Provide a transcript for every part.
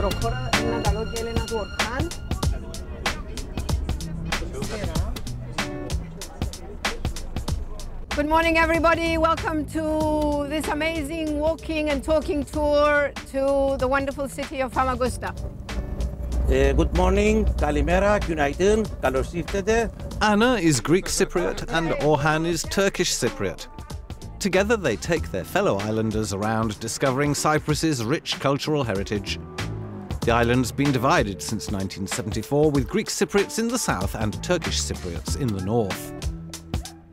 Good morning, everybody. Welcome to this amazing walking and talking tour to the wonderful city of Famagusta. Good morning, Kalimera, günaydın, καλώς ήρθατε. Anna is Greek Cypriot and Orhan is Turkish Cypriot. Together they take their fellow islanders around discovering Cyprus's rich cultural heritage. The island's been divided since 1974, with Greek Cypriots in the south and Turkish Cypriots in the north.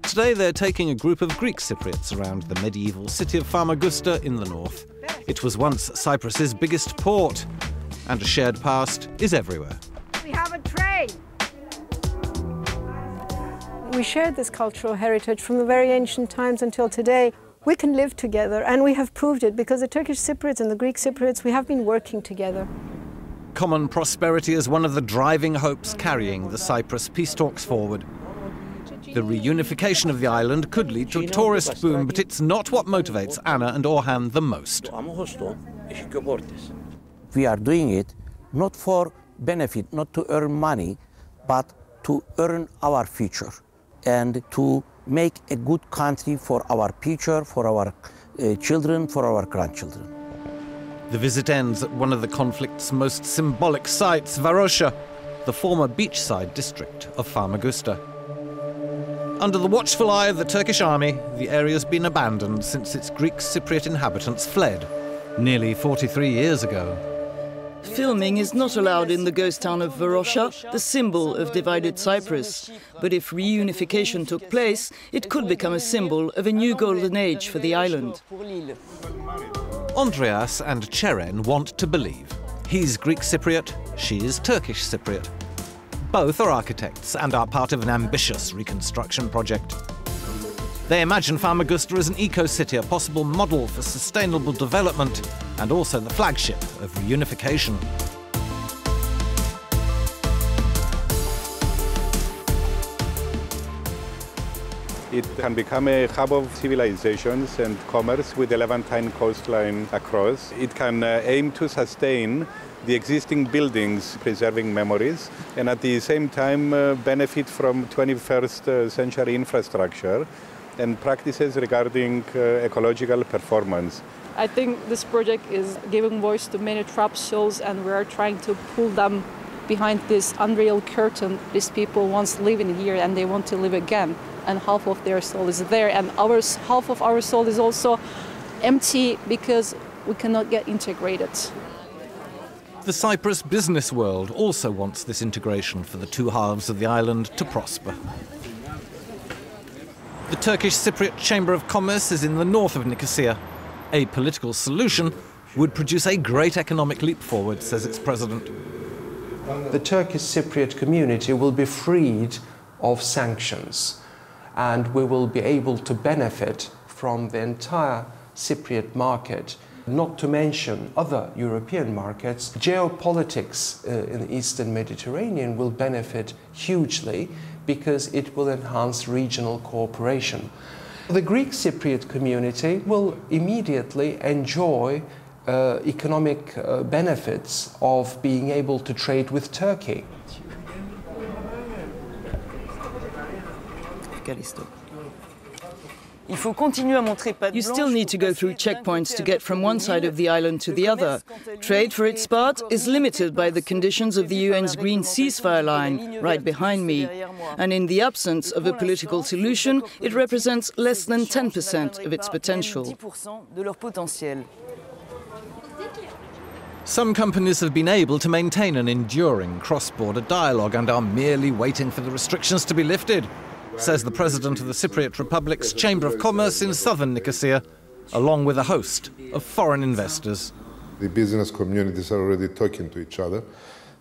Today they're taking a group of Greek Cypriots around the medieval city of Famagusta in the north. It was once Cyprus's biggest port, and a shared past is everywhere. We have a train. We shared this cultural heritage from the very ancient times until today. We can live together, and we have proved it, because the Turkish Cypriots and the Greek Cypriots, we have been working together. Common prosperity is one of the driving hopes carrying the Cyprus peace talks forward. The reunification of the island could lead to a tourist boom, but it's not what motivates Anna and Orhan the most. We are doing it not for benefit, not to earn money, but to earn our future and to make a good country for our future, for our children, for our grandchildren. The visit ends at one of the conflict's most symbolic sites, Varosha, the former beachside district of Famagusta. Under the watchful eye of the Turkish army, the area's been abandoned since its Greek Cypriot inhabitants fled, nearly 43 years ago. Filming is not allowed in the ghost town of Varosha, the symbol of divided Cyprus. But if reunification took place, it could become a symbol of a new golden age for the island. Andreas and Ceren want to believe. He's Greek Cypriot, she is Turkish Cypriot. Both are architects and are part of an ambitious reconstruction project. They imagine Famagusta as an eco-city, a possible model for sustainable development, and also the flagship of reunification. It can become a hub of civilizations and commerce with the Levantine coastline across. It can aim to sustain the existing buildings, preserving memories, and at the same time benefit from 21st century infrastructure and practices regarding ecological performance. I think this project is giving voice to many trapped souls, and we are trying to pull them behind this unreal curtain. These people once lived here and they want to live again, and half of their soul is there, and half of our soul is also empty because we cannot get integrated. The Cyprus business world also wants this integration for the two halves of the island to prosper. The Turkish Cypriot Chamber of Commerce is in the north of Nicosia. A political solution would produce a great economic leap forward, says its president. The Turkish Cypriot community will be freed of sanctions, and we will be able to benefit from the entire Cypriot market, not to mention other European markets. Geopolitics in the Eastern Mediterranean will benefit hugely because it will enhance regional cooperation. The Greek Cypriot community will immediately enjoy economic benefits of being able to trade with Turkey. You still need to go through checkpoints to get from one side of the island to the other. Trade, for its part, is limited by the conditions of the UN's Green Ceasefire line, right behind me. And in the absence of a political solution, it represents less than 10% of its potential. Some companies have been able to maintain an enduring cross-border dialogue and are merely waiting for the restrictions to be lifted, says the president of the Cypriot Republic's Chamber of Commerce in southern Nicosia, along with a host of foreign investors. The business communities are already talking to each other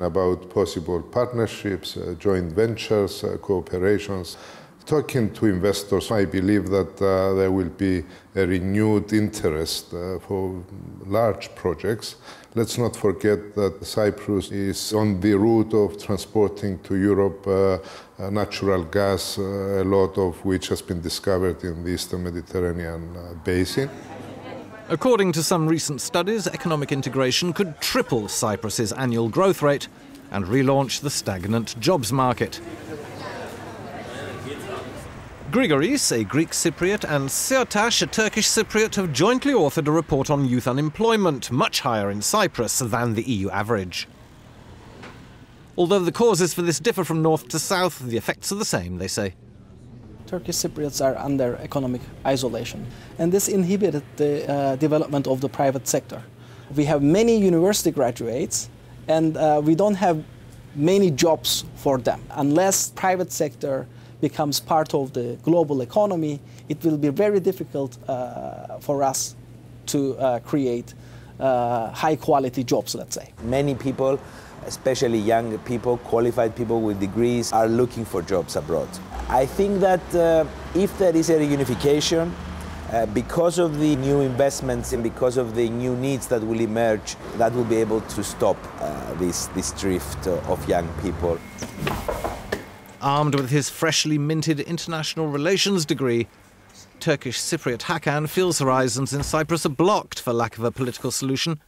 about possible partnerships, joint ventures, cooperations. Talking to investors, I believe that there will be a renewed interest for large projects. Let's not forget that Cyprus is on the route of transporting to Europe natural gas, a lot of which has been discovered in the Eastern Mediterranean basin. According to some recent studies, economic integration could triple Cyprus's annual growth rate and relaunch the stagnant jobs market. Grigoris, a Greek Cypriot, and Seotash, a Turkish Cypriot, have jointly authored a report on youth unemployment, much higher in Cyprus than the EU average. Although the causes for this differ from north to south, the effects are the same, they say. Turkish Cypriots are under economic isolation, and this inhibited the development of the private sector. We have many university graduates, and we don't have many jobs for them. Unless private sector becomes part of the global economy, it will be very difficult for us to create high-quality jobs, let's say. Many people, especially young people, qualified people with degrees, are looking for jobs abroad. I think that if there is a reunification, because of the new investments and because of the new needs that will emerge, that will be able to stop this drift of young people. Armed with his freshly minted international relations degree, Turkish Cypriot Hakan feels horizons in Cyprus are blocked for lack of a political solution.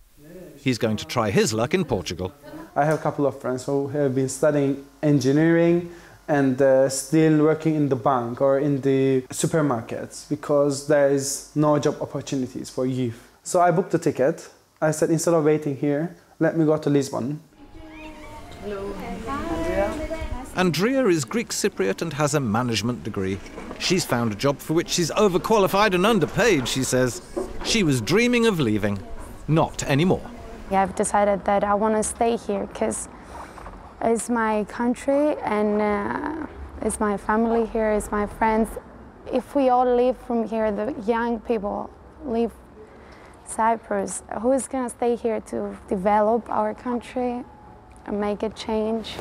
He's going to try his luck in Portugal. I have a couple of friends who have been studying engineering and still working in the bank or in the supermarkets because there is no job opportunities for youth. So I booked a ticket. I said, instead of waiting here, let me go to Lisbon. Hello. Andrea is Greek Cypriot and has a management degree. She's found a job for which she's overqualified and underpaid, she says. She was dreaming of leaving. Not anymore. I've decided that I want to stay here because it's my country and it's my family here, it's my friends. If we all leave from here, the young people leave Cyprus, who is going to stay here to develop our country and make a change?